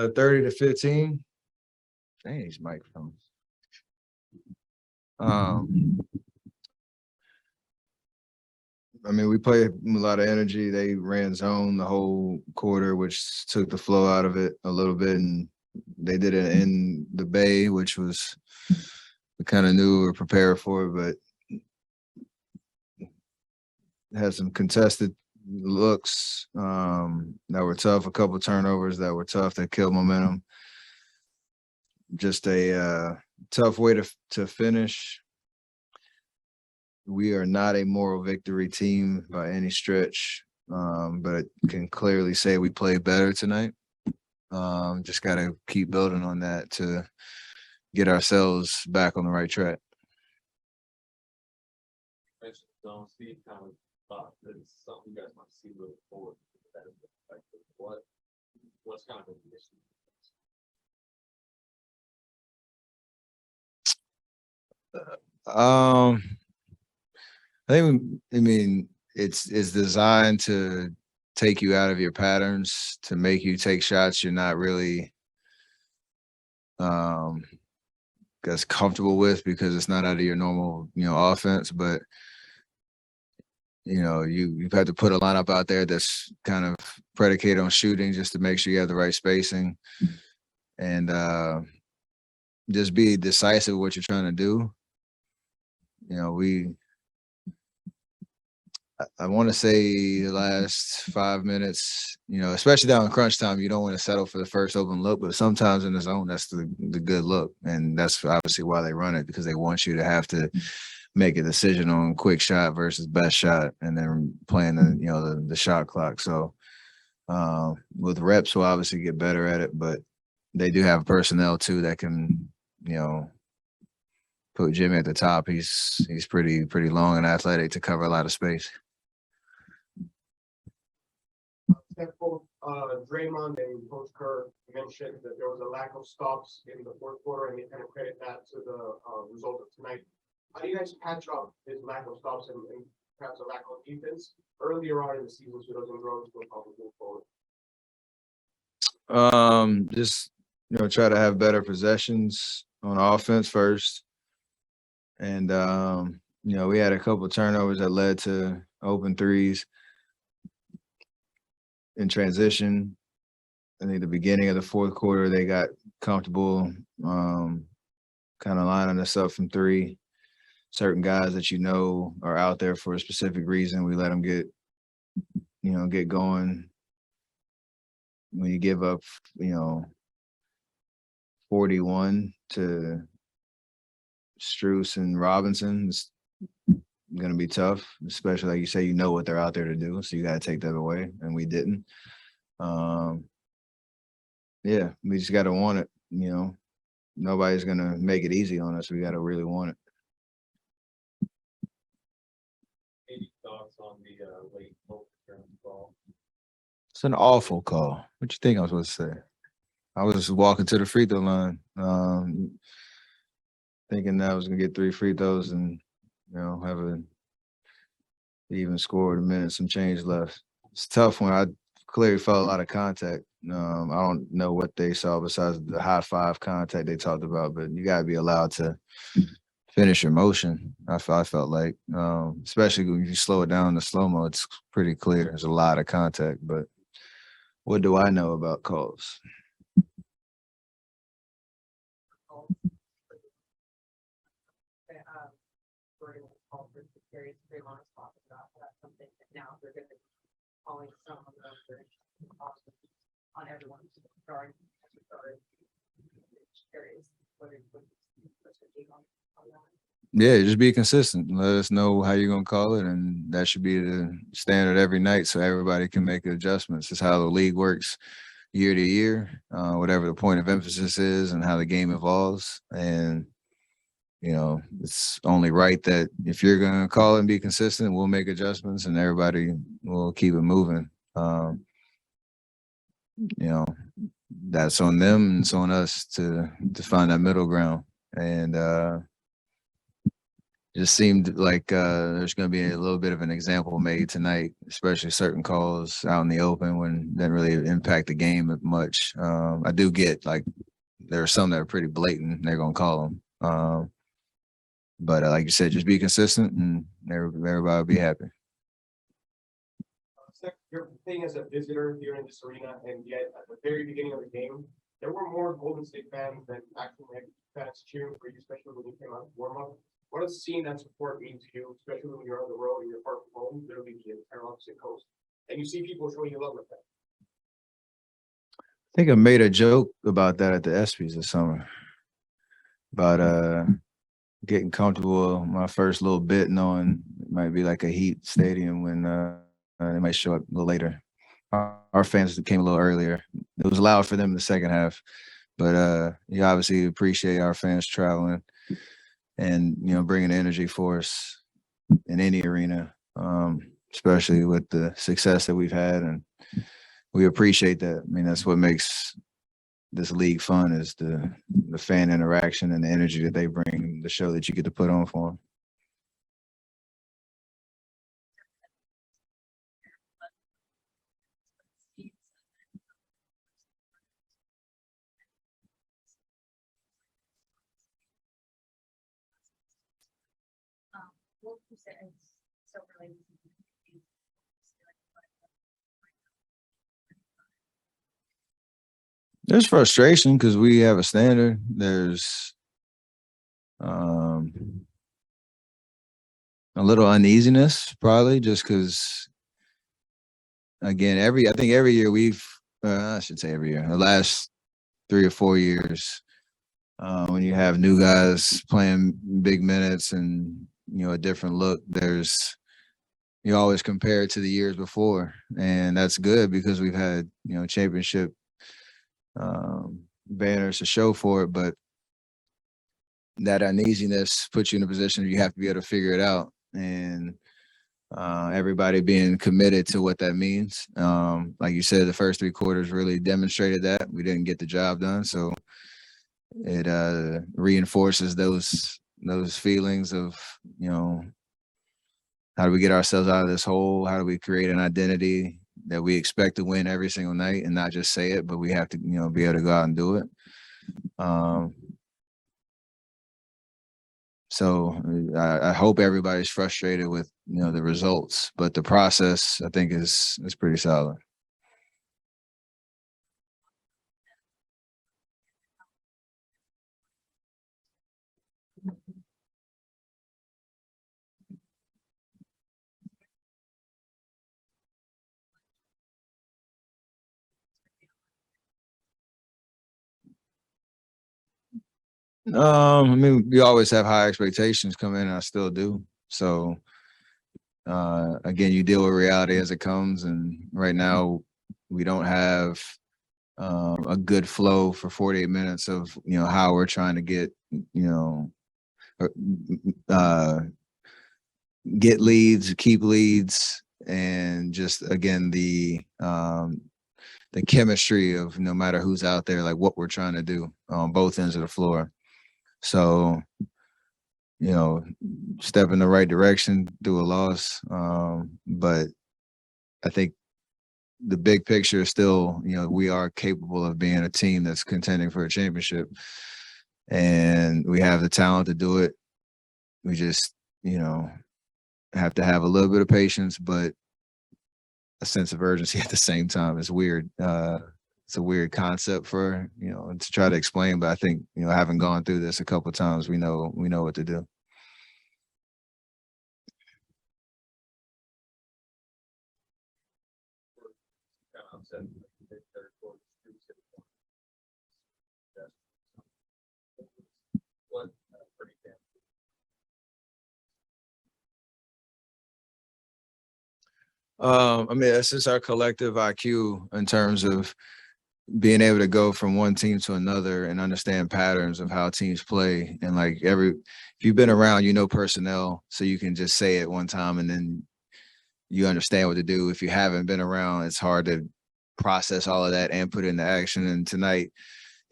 30-15. Dang, these microphones. I mean, we played a lot of energy. They ran zone the whole quarter, which took the flow out of it a little bit. And they did it in the Bay, which was we kind of knew we were prepared for it, but had some contested looks that were tough, a couple turnovers that were tough that killed momentum. Just a tough way to finish. We are not a moral victory team by any stretch, but can clearly say we played better tonight. Just got to keep building on that to get ourselves back on the right track. Don't see kind of thought that it's something you guys want to see moving forward. What's kind of the issue? I mean, it's designed to take you out of your patterns, to make you take shots you're not really guess comfortable with because it's not out of your normal, offense. But you've had to put a lineup out there that's kind of predicated on shooting just to make sure you have the right spacing and just be decisive what you're trying to do. I want to say the last 5 minutes, especially down in crunch time, you don't want to settle for the first open look, but sometimes in the zone, that's the good look. And that's obviously why they run it, because they want you to have to make a decision on quick shot versus best shot and then playing the shot clock. So with reps, we'll obviously get better at it, but they do have personnel too that can, put Jimmy at the top. He's pretty long and athletic to cover a lot of space. Both Draymond and Coach Kerr mentioned that there was a lack of stops in the fourth quarter, and they kind of credit that to the result of tonight. How do you guys patch up this lack of stops and perhaps a lack of defense earlier on in the season so it doesn't grow into a problem moving forward? Just try to have better possessions on offense first, and we had a couple of turnovers that led to open threes. In transition, I think the beginning of the fourth quarter, they got comfortable kind of lining us up from three. Certain guys that are out there for a specific reason, we let them get going. When you give up, 41 to Strus and Robinson, it's going to be tough, especially like you say, what they're out there to do. So you got to take that away. And we didn't. We just got to want it. Nobody's going to make it easy on us. We got to really want it. Any thoughts on the late overturned call? It's an awful call. What you think I was supposed to say? I was just walking to the free throw line, thinking that I was going to get 3 free throws and have an even score with a minute, some change left. It's tough when I clearly felt a lot of contact. I don't know what they saw besides the high five contact they talked about, but you got to be allowed to finish your motion. I felt like, especially when you slow it down in the slow-mo, it's pretty clear. There's a lot of contact, but what do I know about calls? On everyone's guard. Yeah, just be consistent. Let us know how you're going to call it, and that should be the standard every night so everybody can make adjustments. It's how the league works year to year, whatever the point of emphasis is and how the game evolves. And, it's only right that if you're going to call it and be consistent, we'll make adjustments and everybody will keep it moving. That's on them and it's on us to find that middle ground. And just seemed like there's going to be a little bit of an example made tonight, especially certain calls out in the open when that really impact the game much. I do get like there are some that are pretty blatant. They're going to call them. But like you said, just be consistent and everybody will be happy. Steph, you're playing as a visitor here in this arena, and yet at the very beginning of the game, there were more Golden State fans than actual fans cheering for you, especially when you came out to warm up. What does seeing that support mean to you, especially when you're on the road and you're far from home, literally the entire opposite coast, and you see people showing you love like that? I think I made a joke about that at the ESPYs this summer about getting comfortable my first little bit, knowing it might be like a Heat stadium when they might show up a little later. Our fans came a little earlier. It was loud for them in the second half, but you obviously appreciate our fans traveling and bringing energy for us in any arena, especially with the success that we've had, and we appreciate that. I mean, that's what makes this league fun, is the fan interaction and the energy that they bring, the show that you get to put on for them. What percentage so related to There's frustration because we have a standard. There's a little uneasiness, probably just because, again, I think every year I should say every year, the last 3 or 4 years, when you have new guys playing big minutes and a different look, you always compare it to the years before, and that's good because we've had championship banners to show for it, but that uneasiness puts you in a position where you have to be able to figure it out, and everybody being committed to what that means. Like you said, the first 3 quarters really demonstrated that we didn't get the job done, so it reinforces those feelings of how do we get ourselves out of this hole? How do we create an identity that we expect to win every single night and not just say it, but we have to, be able to go out and do it. So I hope everybody's frustrated with, the results, but the process I think is pretty solid. I mean, we always have high expectations come in, and I still do. So, again, you deal with reality as it comes, and right now we don't have a good flow for 48 minutes of how we're trying to get get leads, keep leads, and just again the chemistry of no matter who's out there, like what we're trying to do on both ends of the floor. So, step in the right direction through a loss. But I think the big picture is still, we are capable of being a team that's contending for a championship, and we have the talent to do it. We just, have to have a little bit of patience, but a sense of urgency at the same time. It's weird. It's a weird concept for to try to explain, but I think having gone through this a couple of times, we know what to do. I mean, it's just our collective IQ in terms of being able to go from one team to another and understand patterns of how teams play. And like if you've been around, personnel, so you can just say it one time and then you understand what to do. If you haven't been around, it's hard to process all of that and put it into action. And tonight,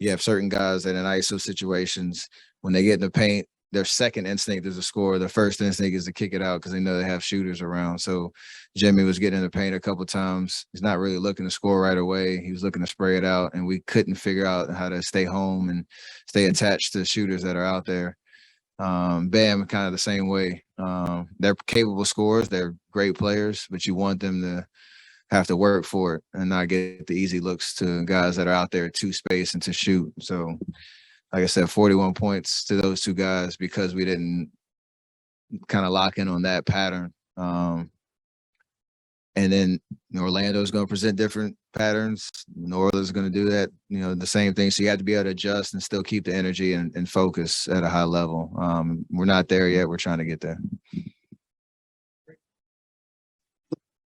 you have certain guys that in ISO situations, when they get in the paint, their second instinct is to score. The first instinct is to kick it out because they know they have shooters around. So Jimmy was getting in the paint a couple times. He's not really looking to score right away. He was looking to spray it out, and we couldn't figure out how to stay home and stay attached to shooters that are out there. Bam, kind of the same way. They're capable scorers. They're great players, but you want them to have to work for it and not get the easy looks to guys that are out there to space and to shoot. So, like I said, 41 points to those two guys because we didn't kind of lock in on that pattern. And then Orlando's going to present different patterns. New Orleans is going to do that, the same thing. So you have to be able to adjust and still keep the energy and focus at a high level. We're not there yet. We're trying to get there.